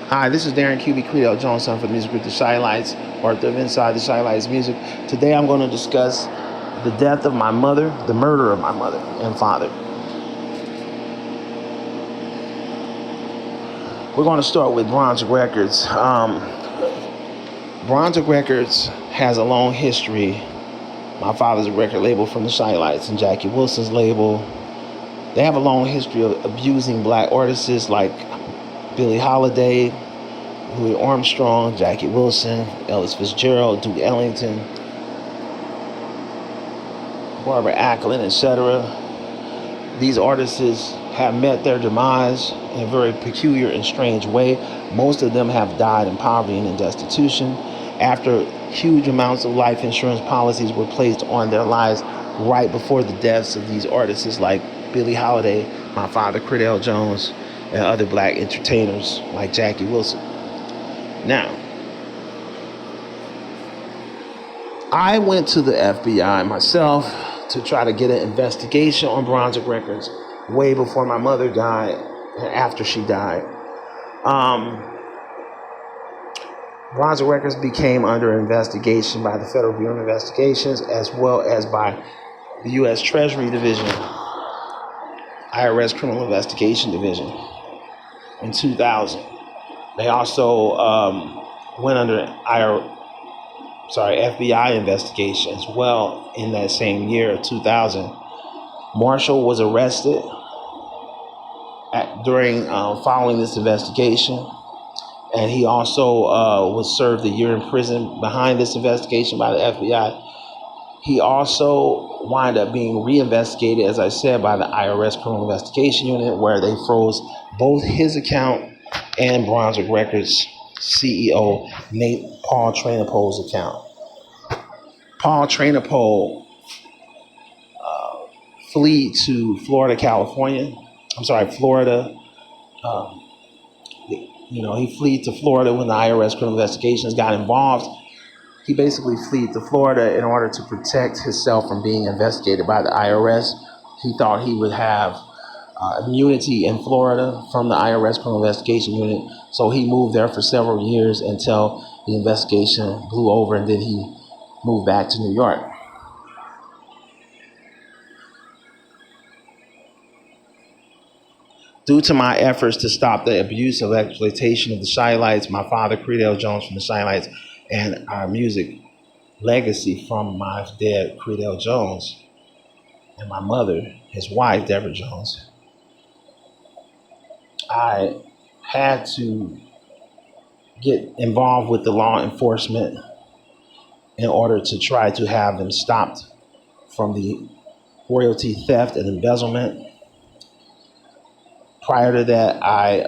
Hi, this is Darren QB Creedell Johnson for the music group The Shy Lights, or the Inside the Shy Lights Music. Today I'm going to discuss the death of my mother, the murder of my mother and father. We're going to start with Brunswick Records. Brunswick Records has a long history. My father's a record label from the Shy Lights and Jackie Wilson's label. They have a long history of abusing black artists like Billie Holiday, Louis Armstrong, Jackie Wilson, Ellis Fitzgerald, Duke Ellington, Barbara Acklin, etc. These artists have met their demise in a very peculiar and strange way. Most of them have died in poverty and in destitution after huge amounts of life insurance policies were placed on their lives right before the deaths of these artists like Billie Holiday, my father, Creedell Jones, and other black entertainers like Jackie Wilson. Now, I went to the FBI myself to try to get an investigation on Brunswick Records way before my mother died and after she died. Brunswick Records became under investigation by the Federal Bureau of Investigations as well as by the U.S. Treasury Division, IRS Criminal Investigation Division in 2000. They also went under FBI investigation as well in that same year of 2000. Marshall was arrested following this investigation, and he also was served a year in prison behind this investigation by the FBI. He also wound up being reinvestigated, as I said, by the IRS Criminal Investigation Unit, where they froze both his account and Brunswick Records CEO Paul Trainapole's account. Paul Trainapole fled to Florida. He fled to Florida when the IRS criminal investigations got involved. He basically fled to Florida in order to protect himself from being investigated by the IRS. He thought he would have immunity in Florida from the IRS Criminal Investigation Unit. So he moved there for several years until the investigation blew over, and then he moved back to New York. Due to my efforts to stop the abuse of exploitation of the Shy Lights, my father, Creedell Jones from the Shy Lights, and our music legacy from my dad, Creedell Jones, and my mother, his wife, Deborah Jones, I had to get involved with the law enforcement in order to try to have them stopped from the royalty theft and embezzlement. Prior to that, I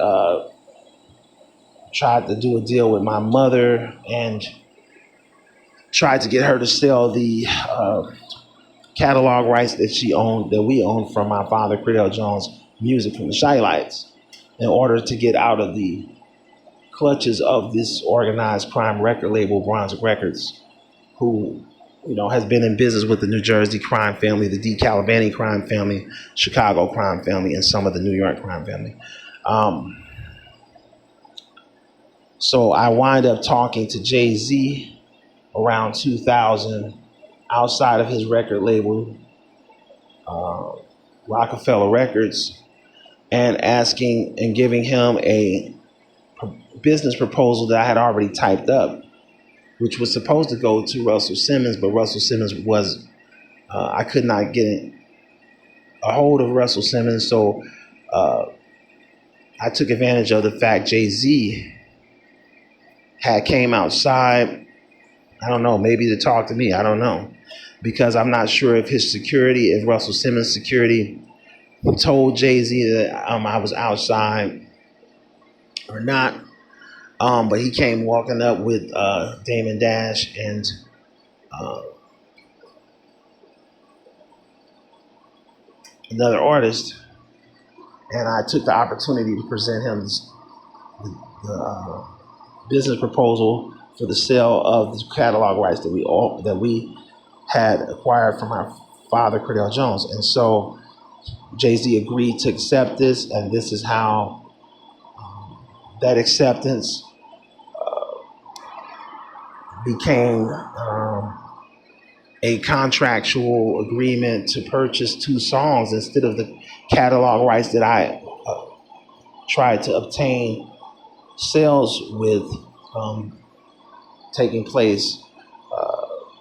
tried to do a deal with my mother and tried to get her to sell the catalog rights that we owned from my father, Creedell Jones, music from the Shy Lights, in order to get out of the clutches of this organized crime record label, Brunswick Records, who has been in business with the New Jersey crime family, the DeCalavani crime family, Chicago crime family, and some of the New York crime family. So I wind up talking to Jay-Z around 2000 outside of his record label, Rockefeller Records, and asking and giving him a business proposal that I had already typed up, which was supposed to go to Russell Simmons, but Russell Simmons I could not get a hold of Russell Simmons, so I took advantage of the fact Jay-Z had came outside, I don't know, maybe to talk to me, I don't know, because I'm not sure if Russell Simmons' security told Jay-Z that I was outside or not. But he came walking up with Damon Dash and another artist, and I took the opportunity to present him the business proposal for the sale of the catalog rights that we had acquired from our father, Creedell Jones. And so Jay-Z agreed to accept this, and this is how that acceptance became a contractual agreement to purchase two songs instead of the catalog rights that I tried to obtain sales with taking place.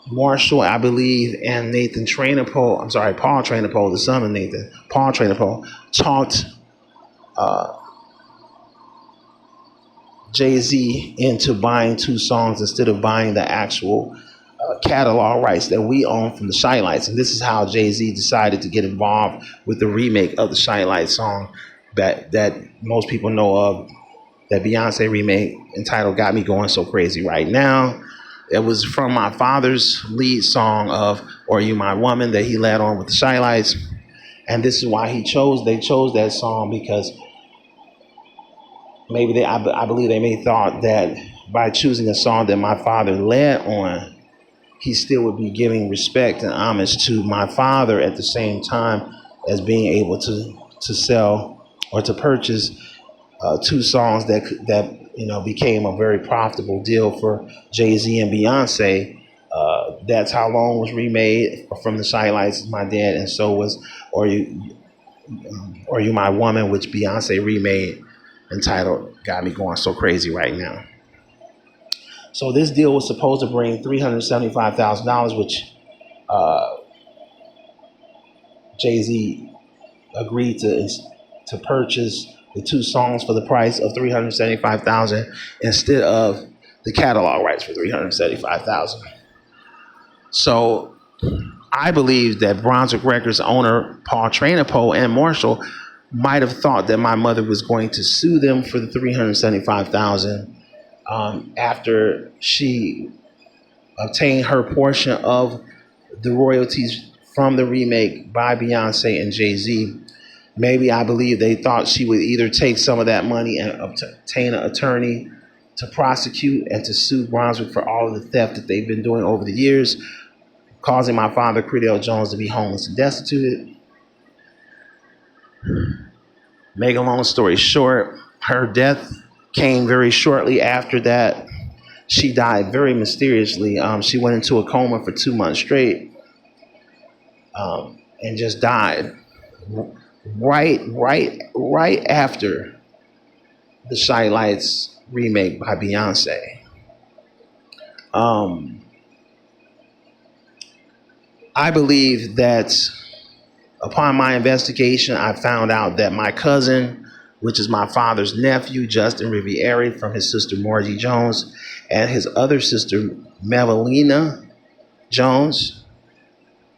Marshall, I believe, and Nathan Trainapole, I'm sorry, Paul Trainapole, the son of Nathan, Paul Trainapole, talked Jay-Z into buying two songs instead of buying the actual catalog rights that we own from the Shy Lights. And this is how Jay-Z decided to get involved with the remake of the Shy Lights song that most people know of, that Beyonce remake entitled Got Me Going So Crazy Right Now. It was from my father's lead song of Are You My Woman that he led on with the Shy Lights. And this is why they chose that song, because maybe I believe they may thought that by choosing a song that my father led on, he still would be giving respect and homage to my father at the same time as being able to sell or to purchase two songs that became a very profitable deal for Jay-Z and Beyonce. That's How Long was remade from the Shy Lights, My Dad, and so was Are You My Woman, which Beyonce remade entitled Got Me Going So Crazy Right Now. So this deal was supposed to bring $375,000, which Jay-Z agreed to purchase the two songs for the price of $375,000 instead of the catalog rights for $375,000. So I believe that Brunswick Records owner Paul Trainapole and Marshall might have thought that my mother was going to sue them for the $375,000 after she obtained her portion of the royalties from the remake by Beyonce and Jay-Z. Maybe I believe they thought she would either take some of that money and obtain an attorney to prosecute and to sue Brunswick for all of the theft that they've been doing over the years, causing my father, Credell Jones, to be homeless and destitute. Make a long story short, her death came very shortly after that. She died very mysteriously. She went into a coma for 2 months straight and just died right after the Shy Lights remake by Beyonce. I believe that upon my investigation, I found out that my cousin, which is my father's nephew, Justin Riviere, from his sister Margie Jones, and his other sister, Mevelina Jones,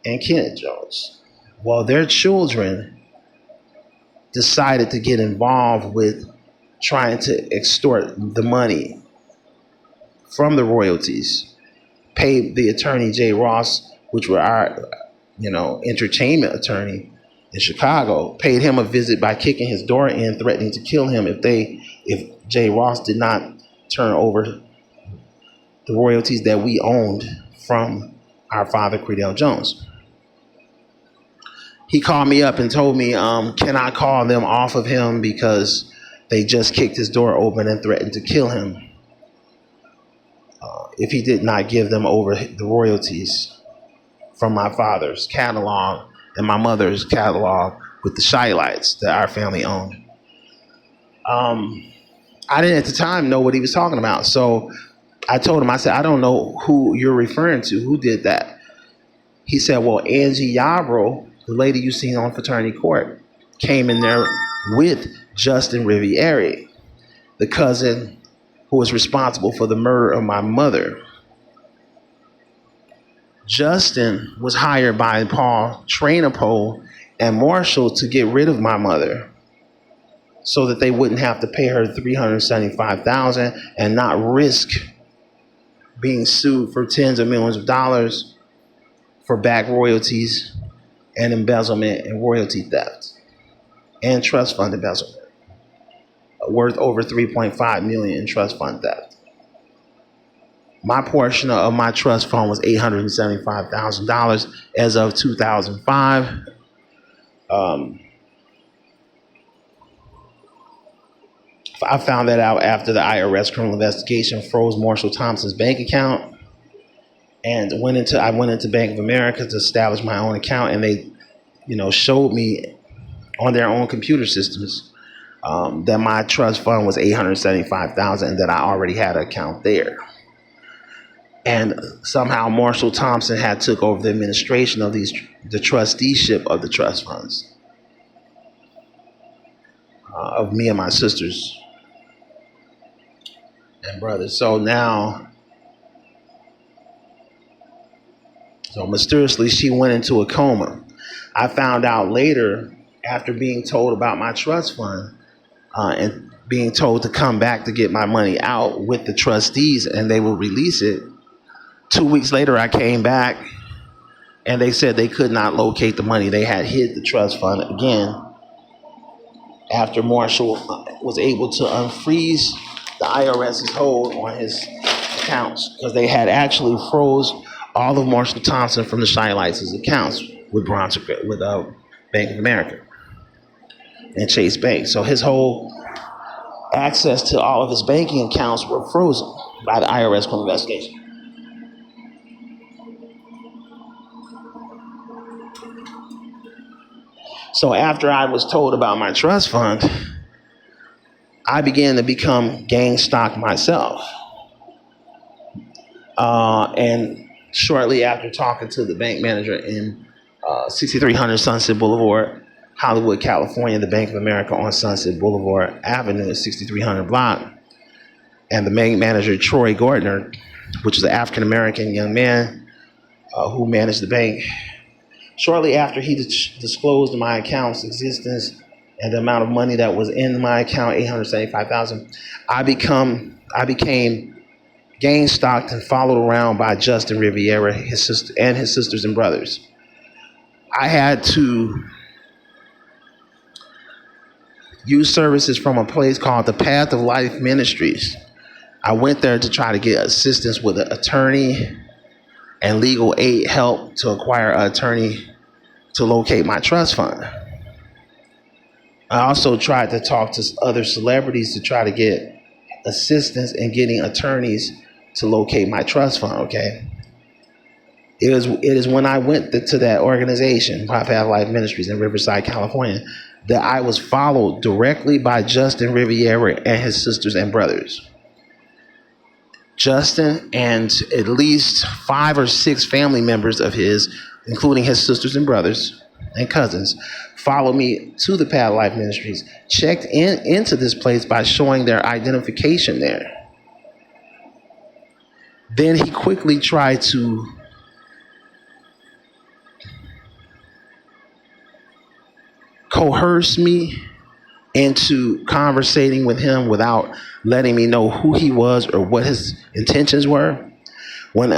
and Kenneth Jones, well, their children decided to get involved with trying to extort the money from the royalties, paid the attorney Jay Ross, which were our, entertainment attorney in Chicago, paid him a visit by kicking his door in, threatening to kill him if Jay Ross did not turn over the royalties that we owned from our father, Credell Jones. He called me up and told me, can I call them off of him because they just kicked his door open and threatened to kill him if he did not give them over the royalties from my father's catalog and my mother's catalog with the Shy Lights that our family owned. I didn't at the time know what he was talking about. So I told him, I said, I don't know who you're referring to. Who did that? He said, well, Angie Yarbrough, the lady you seen on Fraternity Court, came in there with Justin Riviere, the cousin who was responsible for the murder of my mother. Justin was hired by Paul Trainapole and Marshall to get rid of my mother so that they wouldn't have to pay her $375,000 and not risk being sued for tens of millions of dollars for back royalties and embezzlement and royalty theft and trust fund embezzlement, worth over $3.5 million in trust fund theft. My portion of my trust fund was $875,000 as of 2005. I found that out after the IRS criminal investigation froze Marshall Thompson's bank account, and I went into Bank of America to establish my own account, and they, showed me on their own computer systems that my trust fund was 875,000, and that I already had an account there. And somehow Marshall Thompson had took over the administration of the trusteeship of the trust funds of me and my sisters and brothers. So mysteriously, she went into a coma. I found out later, after being told about my trust fund and being told to come back to get my money out with the trustees and they will release it. 2 weeks later, I came back and they said they could not locate the money. They had hid the trust fund again after Marshall was able to unfreeze the IRS's hold on his accounts, because they had actually froze all of Marshall Thompson from the Shy Lights' accounts with Bank of America and Chase Bank. So his whole access to all of his banking accounts were frozen by the IRS criminal investigation. So after I was told about my trust fund, I began to become gang stock myself. And shortly after talking to the bank manager in 6300 Sunset Boulevard, Hollywood, California, the Bank of America on Sunset Boulevard Avenue, 6300 block, and the bank manager, Troy Gardner, which is an African-American young man who managed the bank. Shortly after he disclosed my account's existence and the amount of money that was in my account, 875,000, I became gang stalked and followed around by Justin Riviera, his sister, and his sisters and brothers. I had to use services from a place called the Path of Life Ministries. I went there to try to get assistance with an attorney and legal aid help to acquire an attorney to locate my trust fund. I also tried to talk to other celebrities to try to get assistance in getting attorneys to locate my trust fund, okay? It is when I went to that organization, Path of Life Ministries in Riverside, California, that I was followed directly by Justin Riviera and his sisters and brothers. Justin and at least 5 or 6 family members of his, including his sisters and brothers and cousins, followed me to the Path of Life Ministries, checked into this place by showing their identification there. Then he quickly tried to coerce me into conversating with him without letting me know who he was or what his intentions were. When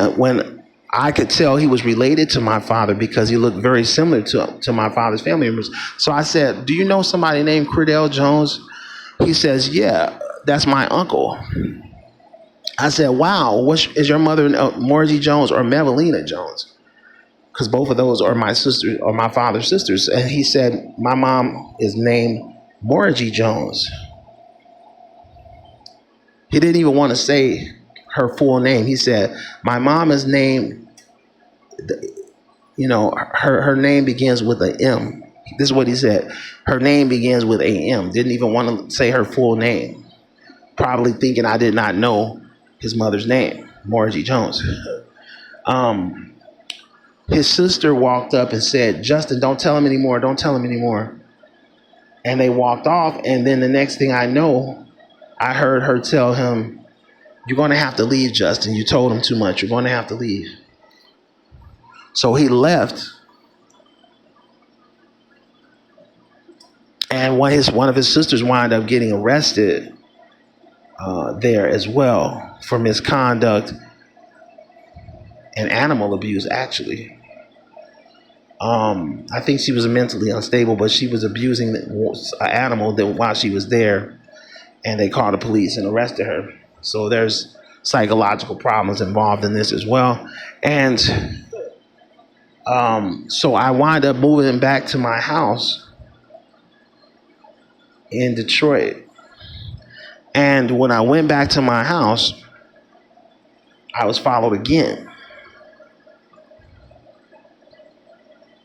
I could tell he was related to my father because he looked very similar to my father's family members. So I said, "Do you know somebody named Credell Jones?" He says, "Yeah, that's my uncle." I said, "Wow, is your mother Margie Jones or Mevelina Jones?" Because both of those are my sisters or my father's sisters. And he said, "My mom is named Margie Jones." He didn't even want to say her full name. He said, "My mom is named, her name begins with an M." This is what he said. Her name begins with a M. Didn't even want to say her full name. Probably thinking I did not know his mother's name, Margie Jones. His sister walked up and said, "Justin, don't tell him anymore. Don't tell him anymore." And they walked off. And then the next thing I know, I heard her tell him, "You're going to have to leave, Justin. You told him too much. You're going to have to leave." So he left. And one of his sisters wound up getting arrested there as well for misconduct and animal abuse, actually. I think she was mentally unstable, but she was abusing an animal while she was there, and they called the police and arrested her. So there's psychological problems involved in this as well. And so I wind up moving back to my house in Detroit. And when I went back to my house, I was followed again.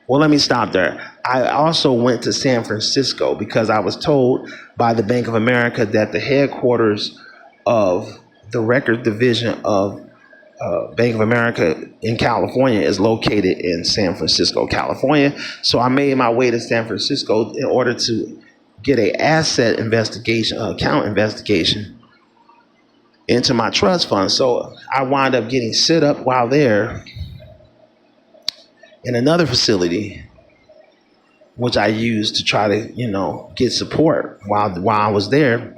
Well, let me stop there. I also went to San Francisco because I was told by the Bank of America that the headquarters of the record division of Bank of America in California is located in San Francisco, California. So I made my way to San Francisco in order to get a asset investigation, account investigation into my trust fund. So I wound up getting set up while there in another facility, which I used to try to, get support while I was there.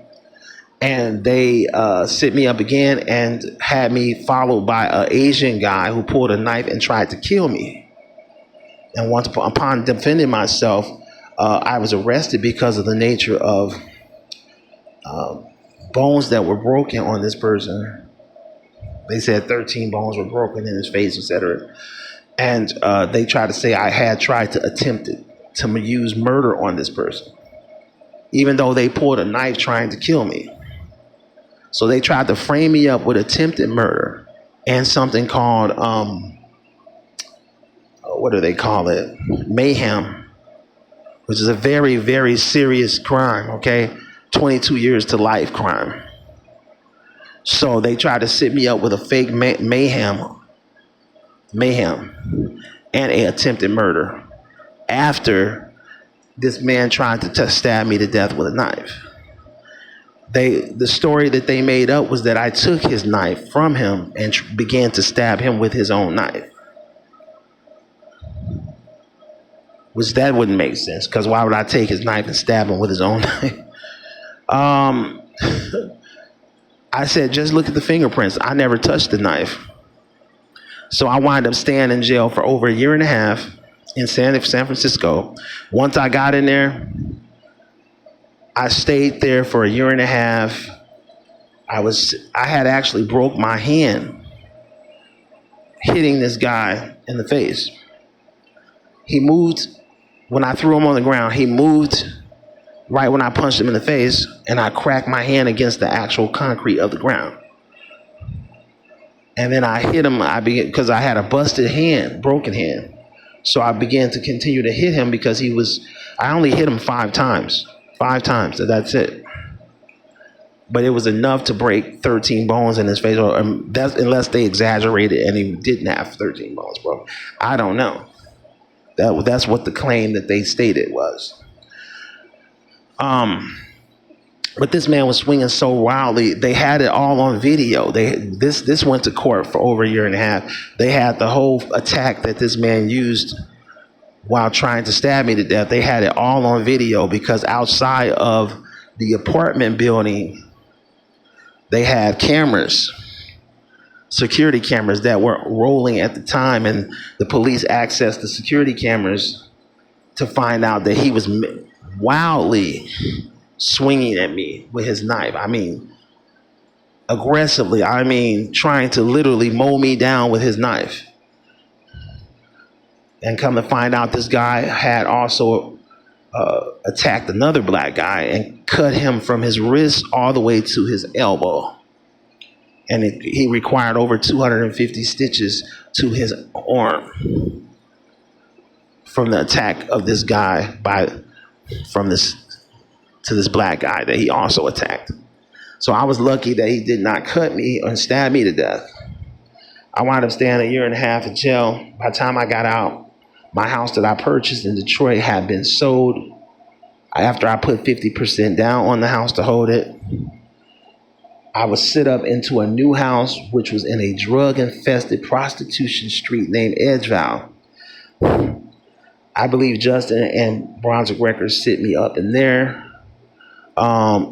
And they set me up again and had me followed by an Asian guy who pulled a knife and tried to kill me. And once upon defending myself, I was arrested because of the nature of bones that were broken on this person. They said 13 bones were broken in his face, etc. And they tried to say I had tried to attempt it, to use murder on this person, even though they pulled a knife trying to kill me. So they tried to frame me up with attempted murder and something called, what do they call it? Mayhem, which is a very, very serious crime, okay? 22 years to life crime. So they tried to set me up with a fake mayhem, and a attempted murder after this man tried to stab me to death with a knife. The story that they made up was that I took his knife from him and began to stab him with his own knife. Which that wouldn't make sense, because why would I take his knife and stab him with his own knife? I said, just look at the fingerprints. I never touched the knife. So I wound up staying in jail for over a year and a half in San Francisco. Once I got in there, I stayed there for a year and a half. I had actually broke my hand hitting this guy in the face. He moved when I threw him on the ground. He moved right when I punched him in the face, and I cracked my hand against the actual concrete of the ground. And then I hit him because I had a busted hand, broken hand. So I began to continue to hit him because I only hit him 5 times. 5 times, that's it. But it was enough to break 13 bones in his face, unless they exaggerated and he didn't have 13 bones, bro. I don't know. That's what the claim that they stated was. But this man was swinging so wildly. They had it all on video. This went to court for over a year and a half. They had the whole attack that this man used while trying to stab me to death. They had it all on video because outside of the apartment building, they had cameras, security cameras that were rolling at the time, and the police accessed the security cameras to find out that he was wildly swinging at me with his knife. I mean, aggressively. I mean, trying to literally mow me down with his knife. And come to find out, this guy had also attacked another black guy and cut him from his wrist all the way to his elbow. And he required over 250 stitches to his arm from the attack of this guy to this black guy that he also attacked. So I was lucky that he did not cut me or stab me to death. I wound up staying a year and a half in jail. By the time I got out, my house that I purchased in Detroit had been sold. After I put 50% down on the house to hold it, I was set up into a new house, which was in a drug-infested prostitution street named Edgeville. I believe Justin and Brunswick Records set me up in there.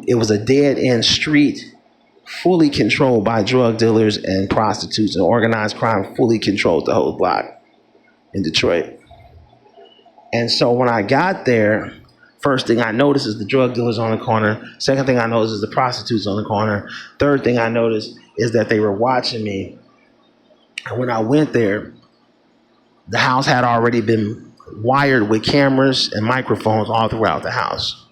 It was a dead-end street, fully controlled by drug dealers and prostitutes, and organized crime fully controlled the whole block in Detroit. And so when I got there, first thing I noticed is the drug dealers on the corner. Second thing I noticed is the prostitutes on the corner. Third thing I noticed is that they were watching me. And when I went there, the house had already been wired with cameras and microphones all throughout the house.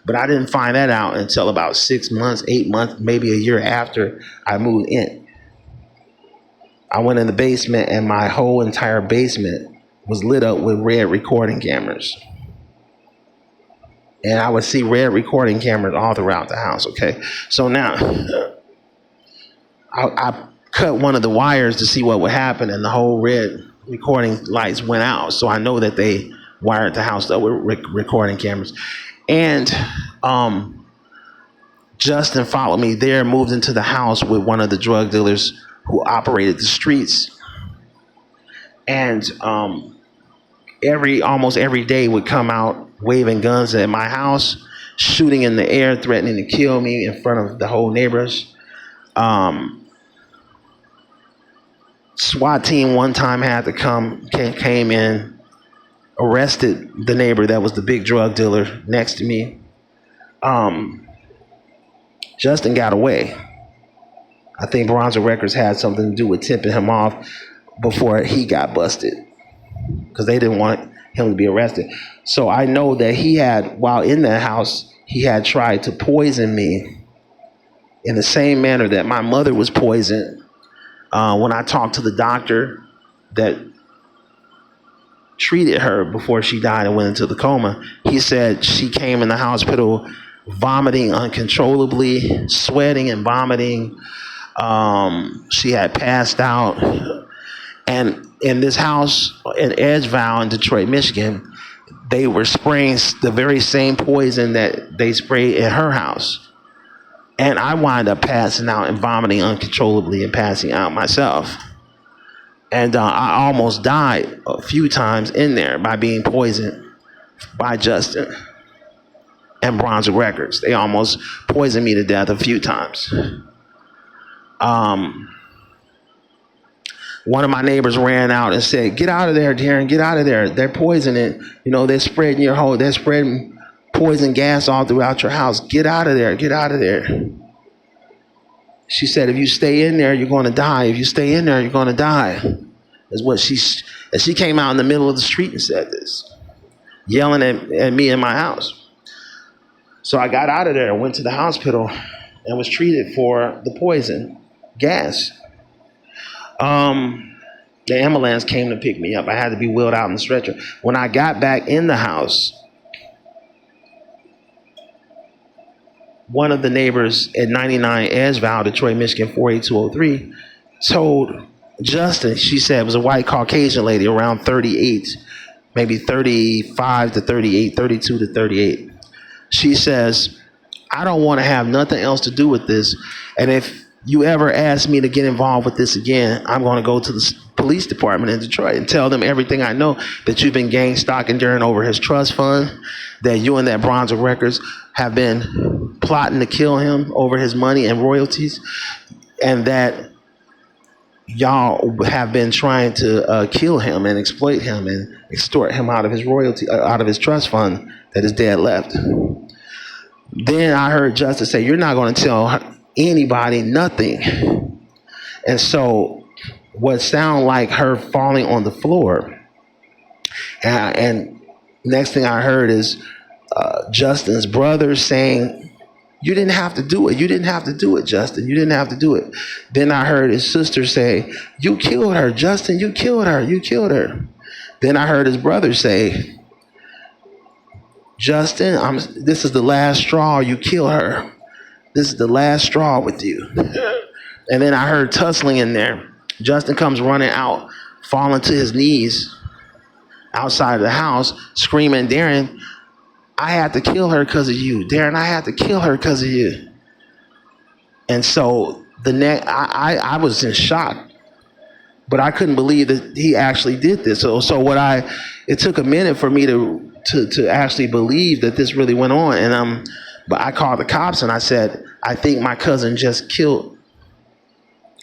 But I didn't find that out until about 6 months, 8 months, maybe a year after I moved in. I went in the basement and my whole entire basement was lit up with red recording cameras. And I would see red recording cameras all throughout the house, okay? So now, I cut one of the wires to see what would happen, and the whole red recording lights went out. So I know that they wired the house up with recording cameras. And Justin followed me there, moved into the house with one of the drug dealers who operated the streets. And almost every day would come out waving guns at my house, shooting in the air, threatening to kill me in front of the whole neighbors. SWAT team one time had to came in, arrested the neighbor that was the big drug dealer next to me. Justin got away. I think Bronzer Records had something to do with tipping him off before he got busted, because they didn't want him to be arrested. So I know that he had, while in that house, he had tried to poison me in the same manner that my mother was poisoned. When I talked to the doctor that treated her before she died and went into the coma, he said she came in the hospital vomiting uncontrollably, sweating and vomiting. She had passed out. And in this house in Edgevale in Detroit, Michigan, they were spraying the very same poison that they sprayed in her house. And I wind up passing out and vomiting uncontrollably and passing out myself. And I almost died a few times in there by being poisoned by Justin and Bronzer Records. They almost poisoned me to death a few times. One of my neighbors ran out and said, "Get out of there, Darren, get out of there. They're poisoning, they're spreading they're spreading poison gas all throughout your house. Get out of there, get out of there." She said, "If you stay in there, you're going to die. If you stay in there, you're going to die." Is what she came out in the middle of the street and said this, yelling at me in my house. So I got out of there, went to the hospital, and was treated for the poison gas. The ambulance came to pick me up. I had to be wheeled out in the stretcher. When I got back in the house, one of the neighbors at 99 Edgevale, Detroit, Michigan, 48203, told Justin, she said it was a white Caucasian lady around 38, maybe 35 to 38, 32 to 38. She says, "I don't want to have nothing else to do with this. And if you ever ask me to get involved with this again, I'm going to go to the police department in Detroit and tell them everything I know, that you've been gang stalking Darren over his trust fund, that you and that Bronzer Records have been plotting to kill him over his money and royalties, and that y'all have been trying to kill him and exploit him and extort him out of his royalty, out of his trust fund that his dad left." Then I heard Justice say, "You're not going to tell anybody nothing." And so what sounded like her falling on the floor, and next thing I heard is Justin's brother saying, "You didn't have to do it. You didn't have to do it, Justin. You didn't have to do it." Then I heard his sister say, "You killed her, Justin. You killed her. You killed her." Then I heard his brother say, "Justin, this is the last straw. You kill her. This is the last straw with you." And then I heard tussling in there. Justin comes running out, falling to his knees outside of the house, screaming, "Darren, I had to kill her because of you. Darren, I had to kill her because of you." And so I was in shock, but I couldn't believe that he actually did this. So it took a minute for me to actually believe that this really went on. And but I called the cops and I said, "I think my cousin just killed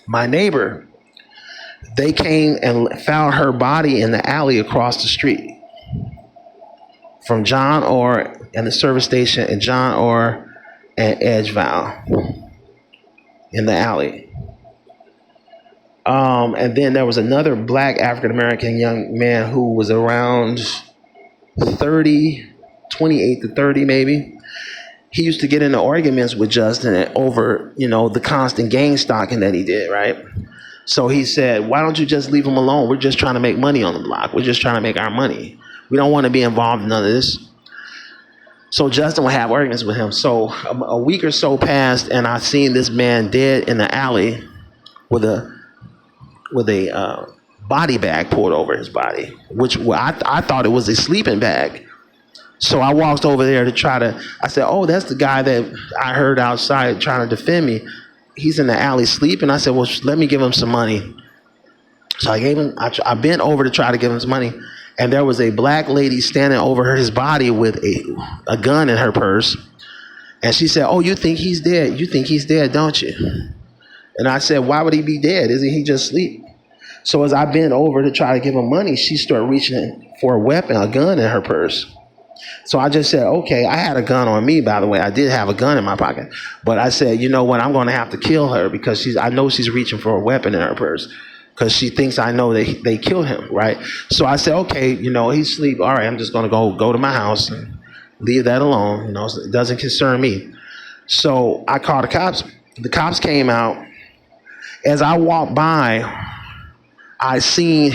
my neighbor." They came and found her body in the alley across the street from John Orr and the service station in John Orr and Edgevale in the alley. And then there was another black African-American young man who was around 30, 28 to 30 maybe. he used to get into arguments with Justin over, the constant gang stalking that he did, right? So he said, why don't you just leave him alone? We're just trying to make money on the block. We're just trying to make our money. We don't want to be involved in none of this. So Justin would have arguments with him. So a week or so passed, and I seen this man dead in the alley with a body bag pulled over his body, which I thought it was a sleeping bag. So I walked over there I said, oh, that's the guy that I heard outside trying to defend me. He's in the alley sleeping. I said, well, let me give him some money. So I bent over to try to give him some money. And there was a black lady standing over his body with a gun in her purse. And she said, oh, you think he's dead? You think he's dead, don't you? And I said, why would he be dead? Isn't he just asleep? So as I bent over to try to give him money, she started reaching for a gun in her purse. So I just said, okay, I had a gun on me, by the way. I did have a gun in my pocket. But I said, you know what, I'm going to have to kill her because I know she's reaching for a weapon in her purse because she thinks I know they killed him, right? So I said, okay, he's asleep. All right, I'm just going to go to my house and leave that alone. It doesn't concern me. So I called the cops. The cops came out. As I walked by, I seen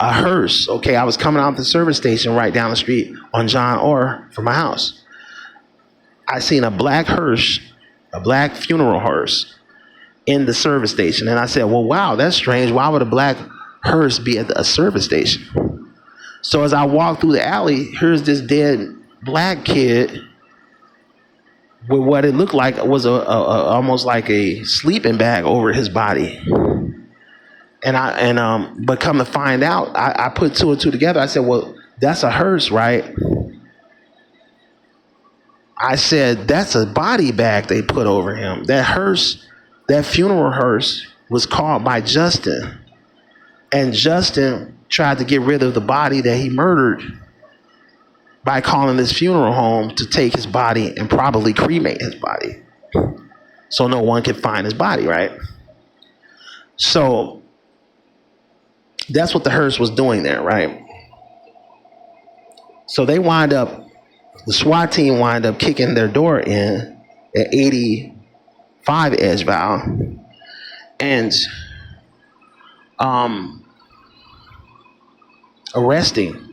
a hearse. Okay, I was coming out the service station right down the street on John Orr from my house. I seen a black hearse, a black funeral hearse in the service station. And I said, well, wow, that's strange. Why would a black hearse be at a service station? So as I walked through the alley, here's this dead black kid with what it looked like was almost like a sleeping bag over his body. But come to find out, I put two and two together. I said, well, that's a hearse, right? I said, that's a body bag they put over him. That hearse, that funeral hearse was called by Justin. And Justin tried to get rid of the body that he murdered by calling this funeral home to take his body and probably cremate his body. So no one could find his body, right? So that's what the hearse was doing there, right? So the SWAT team wind up kicking their door in at 85 Edgeval and arresting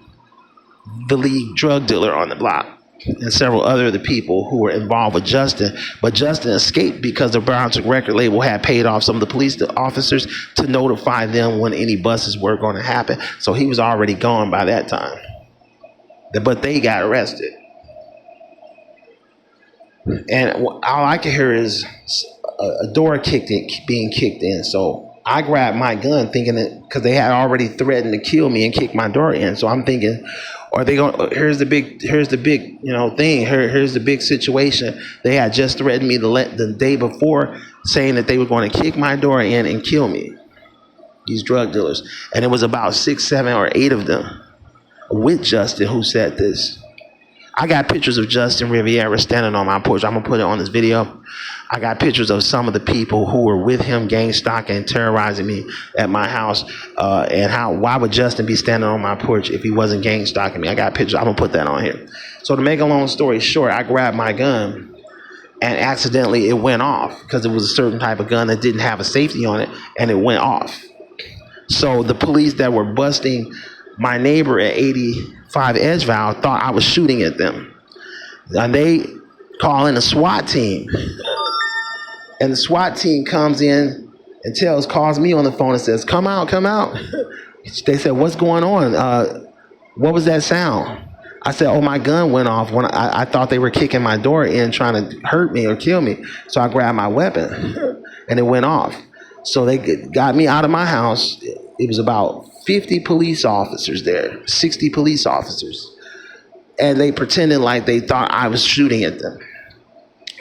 the lead drug dealer on the block and several other of the people who were involved with Justin. But Justin escaped because the Brunswick record label had paid off some of the police officers to notify them when any buses were going to happen. So he was already gone by that time. But they got arrested. And all I could hear is a door being kicked in. So I grabbed my gun thinking that because they had already threatened to kill me and kick my door in. So I'm thinking, are they going? Here's the big thing. Here's the big situation. They had just threatened me the day before, saying that they were going to kick my door in and kill me. These drug dealers, and it was about 6, 7, or 8 of them with Justin who said this. I got pictures of Justin Riviera standing on my porch. I'm gonna put it on this video. I got pictures of some of the people who were with him gang stalking and terrorizing me at my house. Why would Justin be standing on my porch if he wasn't gang stalking me? I got pictures. I'm gonna put that on here. So to make a long story short, I grabbed my gun and accidentally it went off because it was a certain type of gun that didn't have a safety on it, and it went off. So the police that were busting my neighbor at 85 Edgeval thought I was shooting at them. And they call in a SWAT team. And the SWAT team comes in and calls me on the phone and says, come out, come out. They said, what's going on? What was that sound? I said, oh, my gun went off when I thought they were kicking my door in trying to hurt me or kill me. So I grabbed my weapon and it went off. So they got me out of my house. It was about 50 police officers there, 60 police officers. And they pretended like they thought I was shooting at them.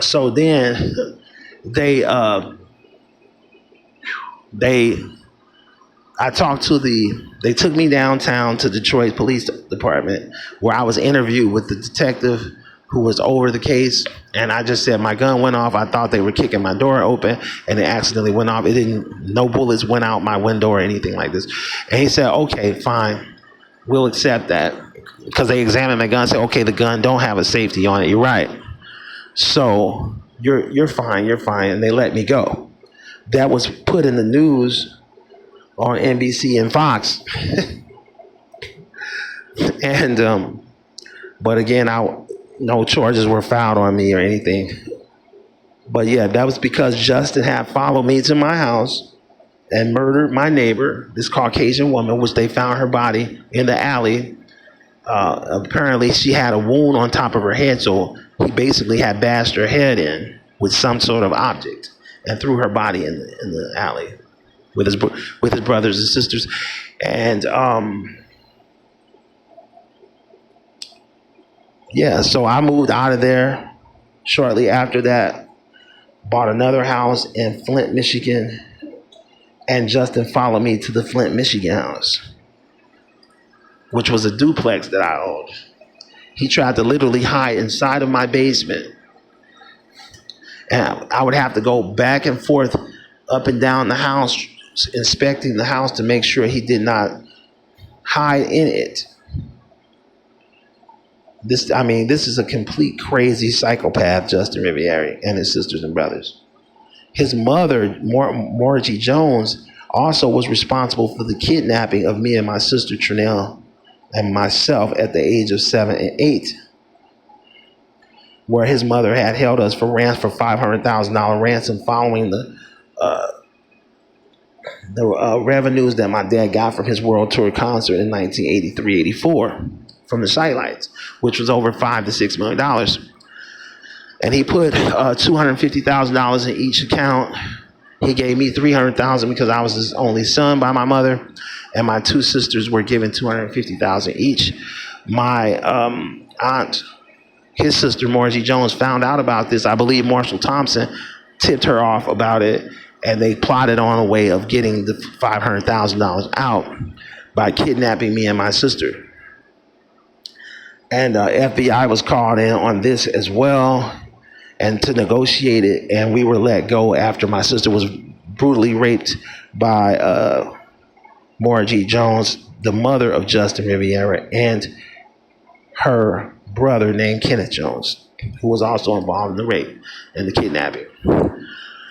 So then they took me downtown to Detroit Police Department where I was interviewed with the detective who was over the case, and I just said my gun went off. I thought they were kicking my door open, and it accidentally went off. No bullets went out my window or anything like this. And he said, okay, fine, we'll accept that. Because they examined my gun and said, okay, the gun don't have a safety on it. You're right. So you're fine, you're fine, and they let me go. That was put in the news on NBC and Fox, and but again, no charges were filed on me or anything. But yeah, that was because Justin had followed me to my house and murdered my neighbor, this Caucasian woman, which they found her body in the alley. Apparently, she had a wound on top of her head, so he basically had bashed her head in with some sort of object and threw her body in the alley with his brothers and sisters. And yeah, so I moved out of there shortly after that, bought another house in Flint, Michigan, and Justin followed me to the Flint, Michigan house, which was a duplex that I owned. He tried to literally hide inside of my basement, and I would have to go back and forth up and down the house, inspecting the house to make sure he did not hide in it. This is a complete crazy psychopath, Justin Riviere, and his sisters and brothers. His mother, Margie Jones, also was responsible for the kidnapping of me and my sister Trinell and myself at the age of 7 and 8, where his mother had held us for $500,000 ransom following the revenues that my dad got from his world tour concert in 1983-84 from the Sidelights, which was over $5 to $6 million. And he put $250,000 in each account. He gave me $300,000 because I was his only son by my mother, and my two sisters were given $250,000 each. My aunt, his sister Margie Jones, found out about this. I believe Marshall Thompson tipped her off about it, and they plotted on a way of getting the $500,000 out by kidnapping me and my sister. And FBI was called in on this as well, and to negotiate it, and we were let go after my sister was brutally raped by Margie Jones, the mother of Justin Riviere, and her brother named Kenneth Jones, who was also involved in the rape and the kidnapping.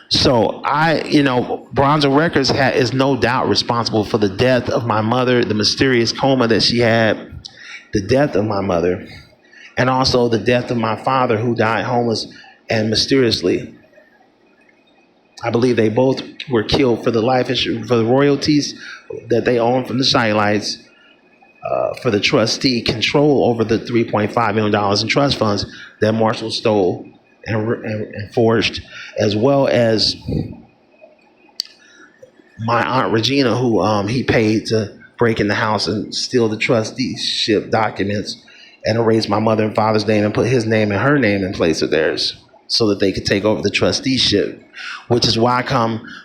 So Bronzo Records is no doubt responsible for the death of my mother, the mysterious coma that she had, the death of my mother, and also the death of my father, who died homeless and mysteriously. I believe they both were killed for the life insurance, for the royalties that they owned from the Sidelights, for the trustee control over the $3.5 million in trust funds that Marshall stole and forged, as well as my Aunt Regina, who he paid to break in the house and steal the trusteeship documents and erase my mother and father's name and put his name and her name in place of theirs, so that they could take over the trusteeship, which is why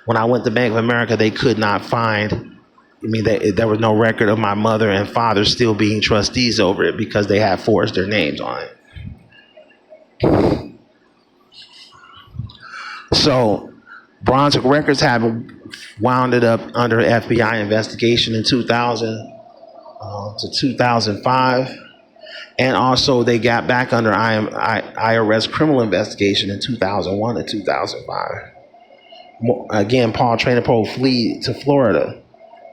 when I went to Bank of America, they could not find, there was no record of my mother and father still being trustees over it because they had forged their names on it. So Brunswick Records have wound it up under FBI investigation in 2000 to 2005. And also they got back under IRS criminal investigation in 2001 to 2005. Again, Paul Traynapole fled to Florida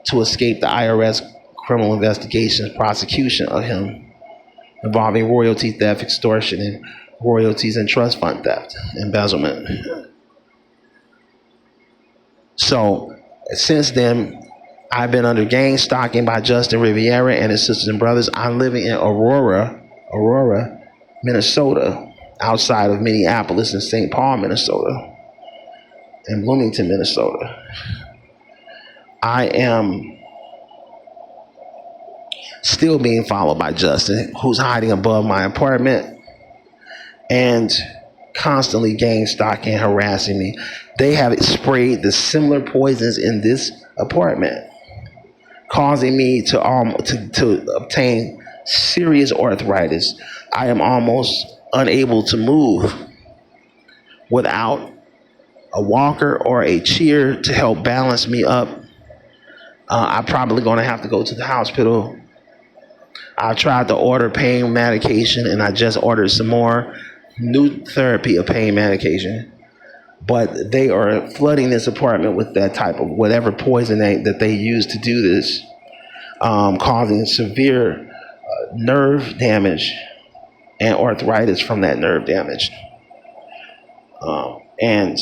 to escape the IRS criminal investigation prosecution of him involving royalty theft, extortion, and royalties and trust fund theft, embezzlement. So since then, I've been under gang stalking by Justin Riviere and his sisters and brothers. I'm living in Aurora, Minnesota, outside of Minneapolis, and St. Paul, Minnesota, and Bloomington, Minnesota. I am still being followed by Justin, who's hiding above my apartment and constantly gang stalking and harassing me. They have sprayed the similar poisons in this apartment, causing me to obtain serious arthritis. I am almost unable to move without a walker or a chair to help balance me up. I'm probably going to have to go to the hospital. I tried to order pain medication, and I just ordered some more. new therapy of pain medication, but they are flooding this apartment with that type of whatever poison that they use to do this, causing severe nerve damage and arthritis from that nerve damage. And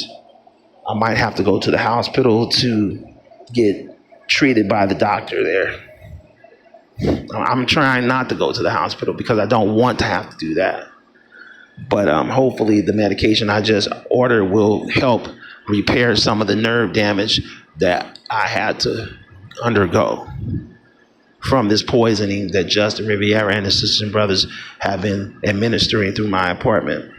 I might have to go to the hospital to get treated by the doctor there. I'm trying not to go to the hospital because I don't want to have to do that. But hopefully the medication I just ordered will help repair some of the nerve damage that I had to undergo from this poisoning that Justin Riviera and his sisters and brothers have been administering through my apartment.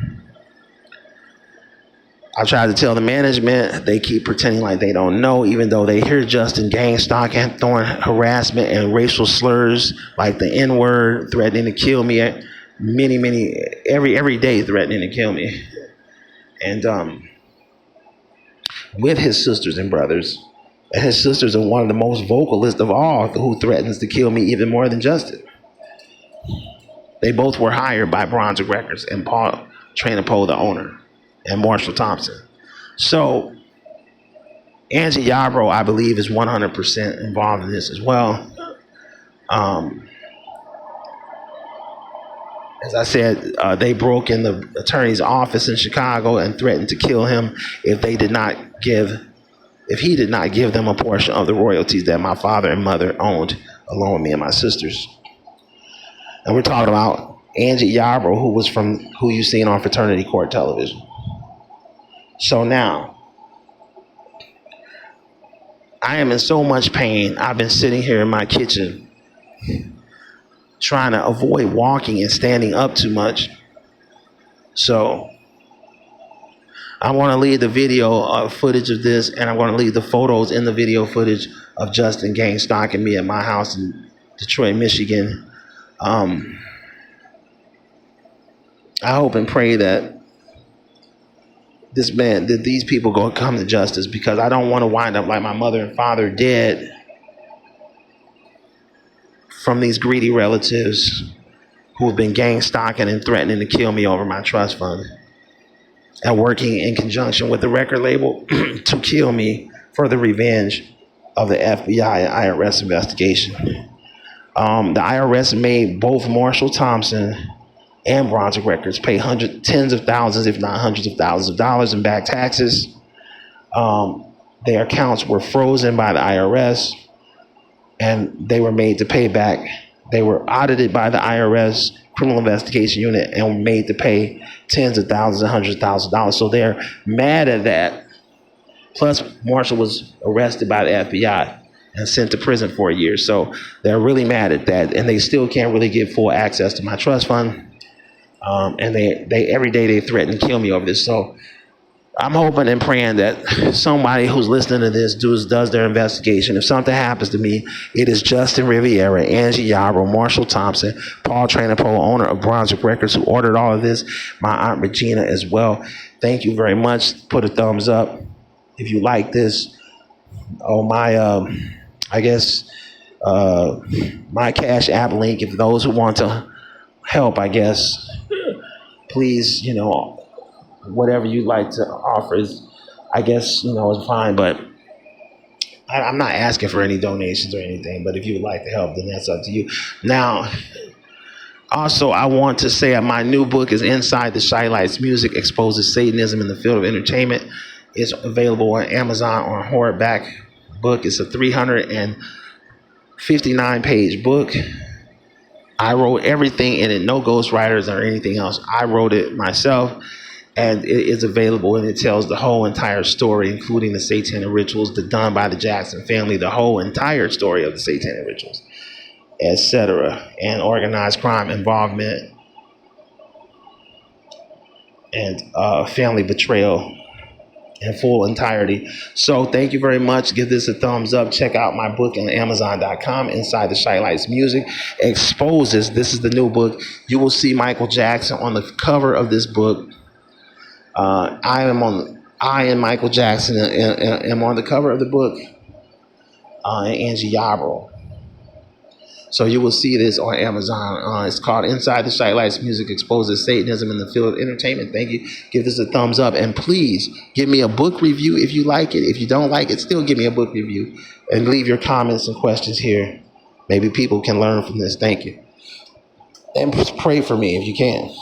I tried to tell the management. They keep pretending like they don't know, even though they hear Justin gang stalking, throwing harassment and racial slurs like the N-word, threatening to kill me. Every day threatening to kill me. And with his sisters and brothers. And his sisters are one of the most vocalist of all who threatens to kill me even more than Justin. They both were hired by Brunswick Records and Paul Trainer-Poe, the owner, and Marshall Thompson. So Angie Yarbrough, I believe, is 100% involved in this as well. As I said, they broke in the attorney's office in Chicago and threatened to kill him if he did not give them a portion of the royalties that my father and mother owned, along with me and my sisters. And we're talking about Angie Yarbrough, who you seen on Fraternity Court television. So now, I am in so much pain. I've been sitting here in my kitchen trying to avoid walking and standing up too much. So I want to leave the video footage of this, and I'm going to leave the photos in the video footage of Justin gang stalking me at my house in Detroit, Michigan. I hope and pray that these people go come to justice, because I don't want to wind up like my mother and father dead from these greedy relatives who have been gang stalking and threatening to kill me over my trust fund and working in conjunction with the record label to kill me for the revenge of the FBI and IRS investigation. The IRS made both Marshall Thompson and Brunswick Records pay tens of thousands, if not hundreds of thousands of dollars in back taxes. Their accounts were frozen by the IRS, and they were made to pay back. They were audited by the IRS Criminal Investigation Unit and were made to pay tens of thousands and hundreds of thousands of dollars. So they're mad at that. Plus, Marshall was arrested by the FBI and sent to prison for a year. So they're really mad at that, and they still can't really get full access to my trust fund. And they every day they threaten to kill me over this. So I'm hoping and praying that somebody who's listening to this does their investigation. If something happens to me, it is Justin Riviera, Angie Yarbrough, Marshall Thompson, Paul Trainer-Poe, owner of Brunswick Records, who ordered all of this, my Aunt Regina as well. Thank you very much. Put a thumbs up if you like this. Oh, my my Cash App link, if those who want to help, I guess, please, whatever you'd like to offer is, I guess, is fine. But I'm not asking for any donations or anything. But if you would like to help, then that's up to you. Now, also, I want to say my new book is Inside the Shy Lights Music Exposes Satanism in the Field of Entertainment. It's available on Amazon on hardback book. It's a 359-page book. I wrote everything in it, no ghostwriters or anything else. I wrote it myself. And it is available, and it tells the whole entire story, including the satanic rituals done by the Jackson family, the whole entire story of the satanic rituals, etc., and organized crime involvement and family betrayal in full entirety. So thank you very much. Give this a thumbs up. Check out my book on Amazon.com, Inside the Shy Lights Music Exposes. This is the new book. You will see Michael Jackson on the cover of this book. I and Michael Jackson am on the cover of the book, and Angie Yarbrough. So you will see this on Amazon. It's called Inside the Shite Music Exposes Satanism in the Field of Entertainment. Thank you. Give this a thumbs up. And please give me a book review if you like it. If you don't like it, still give me a book review. And leave your comments and questions here. Maybe people can learn from this. Thank you. And pray for me if you can.